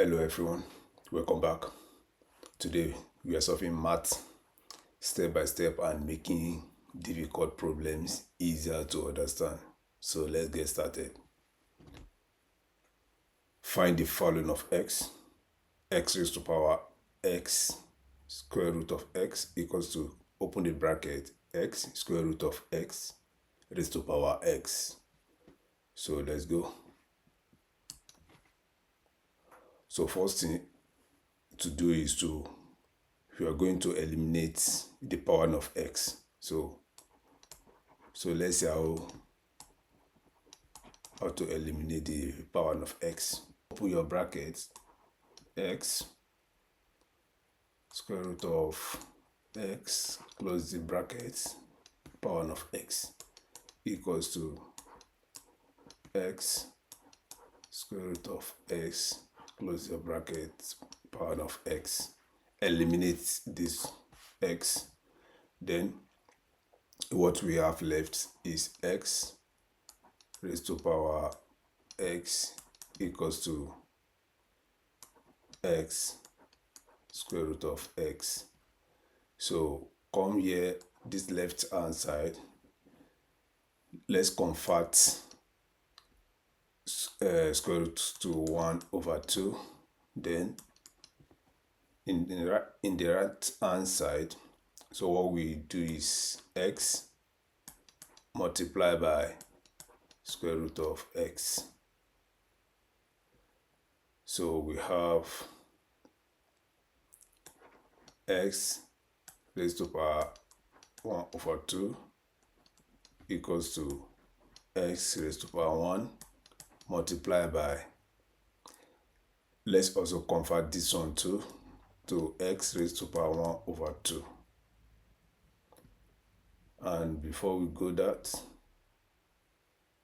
Hello everyone, welcome back. Today we are solving math step by step and making difficult problems easier to understand. So let's get started. Find the following of x raised to power x square root of x equals to, open the bracket, x square root of x raised to power x. So let's go. So first thing to do is we are going to eliminate the power of x. So let's see how to eliminate the power of x. Open your brackets, x square root of x, close the brackets, power of x equals to x square root of x, close your brackets, power of x. Eliminate this x. Then what we have left is x raised to power x equals to x square root of x. So come here, this left hand side, let's convert square root to 1 over 2. Then in the right hand side, so what we do is x multiply by square root of x. So we have x raised to power 1 over 2 equals to x raised to power 1 multiply by, let's also convert this one to x raised to power 1 over 2. And before we go that,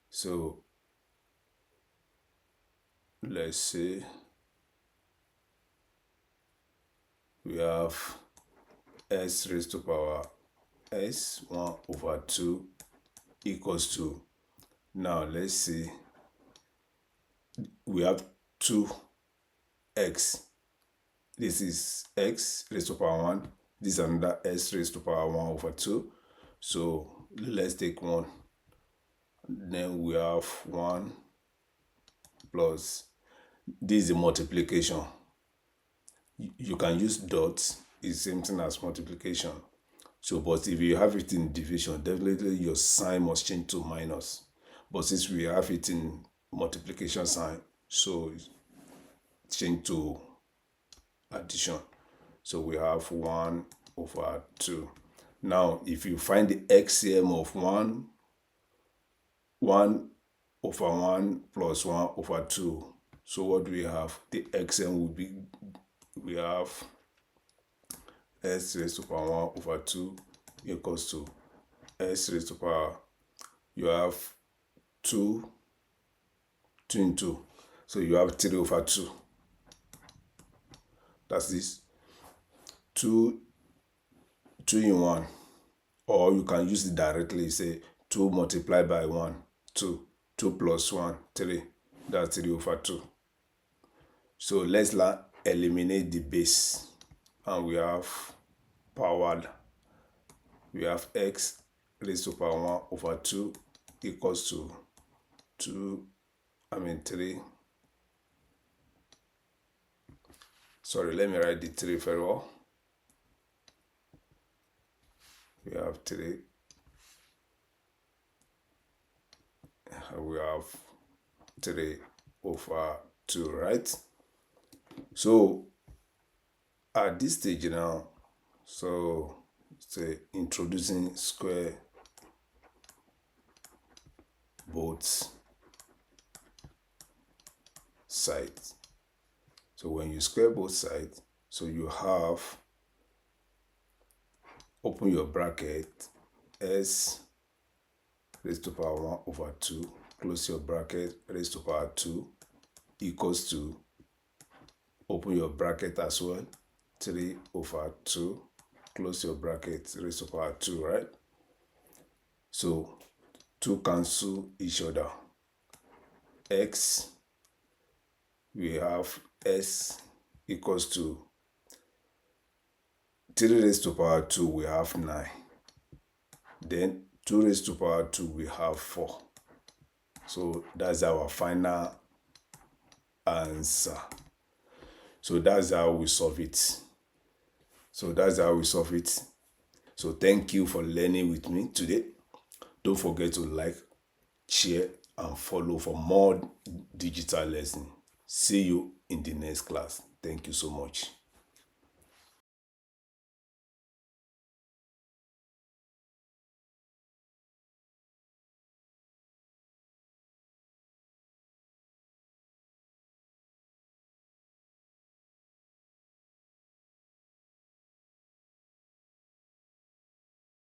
so let's say we have s raised to power s 1 over 2 equals to, now let's see, we have 2x. This is x raised to power 1. This is another s raised to power 1 over 2. So let's take 1. Then we have 1 plus, this is a multiplication. You can use dots, it's the same thing as multiplication. So, but if you have it in division, definitely your sign must change to minus. But since we have it in multiplication sign, so change to addition. So we have 1 over 2. Now, if you find the LCM of 1 over 1 plus 1 over 2, so what do we have? The LCM will be, we have s raised to power 1 over 2 equals to s raised to power, you have 2 in 2. So you have 3 over 2. That's this. 2 in 1. Or you can use it directly, say 2 multiplied by 1, 2. 2 plus 1, 3. That's 3 over 2. So let's eliminate the base. And we have powered. We have x raised to power 1 over 2 equals to 3. Sorry, let me write the 3 very well. We have 3. We have 3 over 2, right? So at this stage now, so say introducing square both sides. So when you square both sides, so you have, open your bracket, s raised to power 1 over 2, close your bracket, raised to power 2 equals to, open your bracket as well, 3 over 2, close your bracket, raised to power 2, right? So 2 cancel each other. X, we have s equals to 3 raised to power 2, we have 9. Then 2 raised to power 2, we have 4. So that's our final answer. So that's how we solve it. So thank you for learning with me today. Don't forget to like, share, and follow for more digital lessons. See you in the next class. Thank you so much.